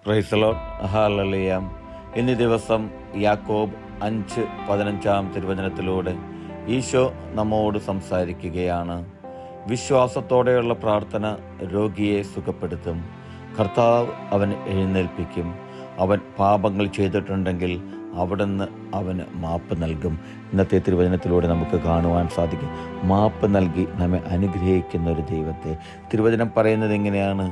Praise the Lord. Hallelujah. ഇന്നീ ദിവസം യാക്കോബ് 5:15 തിരുവചനത്തിലൂടെ ഈശോ നമ്മോട് സംസാരിക്കുകയാണ്. വിശ്വാസത്തോടെയുള്ള പ്രാർത്ഥന രോഗിയെ സുഖപ്പെടുത്തും. കർത്താവ് അവനെ എഴുന്നേൽപ്പിക്കും. അവൻ പാപങ്ങൾ ചെയ്തിട്ടുണ്ടെങ്കിൽ അവിടുന്ന് അവന് മാപ്പ് നൽകും. ഇന്നത്തെ തിരുവചനത്തിലൂടെ നമുക്ക് കാണുവാൻ സാധിക്കും, മാപ്പ് നൽകി നമ്മെ അനുഗ്രഹിക്കുന്ന ഒരു ദൈവത്തെ. തിരുവചനം പറയുന്നത് എങ്ങനെയാണ്?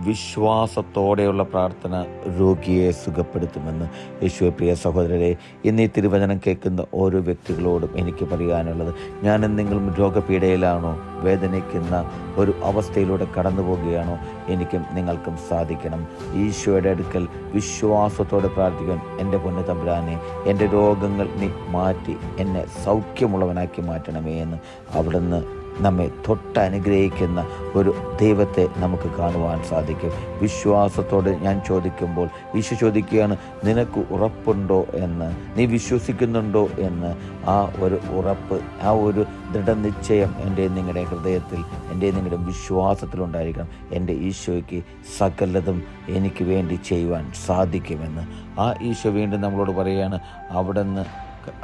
വിശ്വാസത്തോടെയുള്ള പ്രാർത്ഥന രോഗിയെ സുഖപ്പെടുത്തുമെന്ന്. യേശുവേ, പ്രിയ സഹോദരരെ, ഇന്ന് ഈ തിരുവചനം കേൾക്കുന്ന ഓരോ വ്യക്തികളോടും എനിക്ക് പറയാനുള്ളത്, ഞാൻ എന്തെങ്കിലും രോഗപീഠയിലാണോ, വേദനിക്കുന്ന ഒരു അവസ്ഥയിലൂടെ കടന്നു പോവുകയാണോ? എനിക്കും നിങ്ങൾക്കും സാധിക്കണം ഈശോയുടെ അടുക്കൽ വിശ്വാസത്തോടെ പ്രാർത്ഥിക്കാൻ. എൻ്റെ പൊന്നു തമ്പുരാനെ, എൻ്റെ രോഗങ്ങൾ നീ മാറ്റി എന്നെ സൗഖ്യമുള്ളവനാക്കി മാറ്റണമേ എന്ന് അവിടുന്ന് നമ്മെ തൊട്ടനുഗ്രഹിക്കുന്ന ഒരു ദൈവത്തെ നമുക്ക് കാണുവാൻ സാധിക്കും. വിശ്വാസത്തോടെ ഞാൻ ചോദിക്കുമ്പോൾ ഈശോ ചോദിക്കുകയാണ്, നിനക്ക് ഉറപ്പുണ്ടോ എന്ന്, നീ വിശ്വസിക്കുന്നുണ്ടോ എന്ന്. ആ ഒരു ഉറപ്പ്, ആ ഒരു ദൃഢനിശ്ചയം എൻ്റെ നിങ്ങളുടെ ഹൃദയത്തിൽ, എൻ്റെ നിങ്ങളുടെ വിശ്വാസത്തിലുണ്ടായിരിക്കണം. എൻ്റെ ഈശോയ്ക്ക് സകലതും എനിക്ക് വേണ്ടി ചെയ്യുവാൻ സാധിക്കുമെന്ന്. ആ ഈശോ വീണ്ടും നമ്മളോട് പറയുകയാണ്, അവിടുന്ന്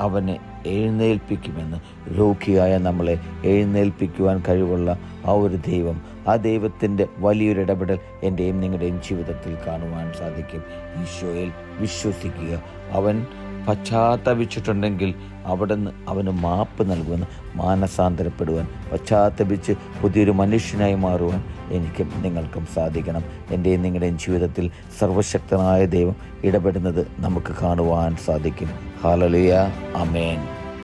അവനെ എഴുന്നേൽപ്പിക്കുമെന്ന്. രോഗിയായ നമ്മളെ എഴുന്നേൽപ്പിക്കുവാൻ കഴിവുള്ള ആ ഒരു ദൈവം, ആ ദൈവത്തിൻ്റെ വലിയൊരു ഇടപെടൽ എൻ്റെയും നിങ്ങളുടെയും ജീവിതത്തിൽ കാണുവാൻ സാധിക്കും. ഈശോയിൽ വിശ്വസിക്കുക. അവൻ പശ്ചാത്തപിച്ചിട്ടുണ്ടെങ്കിൽ അവിടുന്ന് അവന് മാപ്പ് നൽകുമെന്ന്. മാനസാന്തരപ്പെടുവാൻ, പശ്ചാത്തപിച്ച് പുതിയൊരു മനുഷ്യനായി മാറുവാൻ എനിക്കും നിങ്ങൾക്കും സാധിക്കണം. എൻ്റെയും നിങ്ങളുടെയും ജീവിതത്തിൽ സർവശക്തനായ ദൈവം ഇടപെടുന്നത് നമുക്ക് കാണുവാൻ സാധിക്കും. ഹല്ലേലൂയ. ആമേൻ.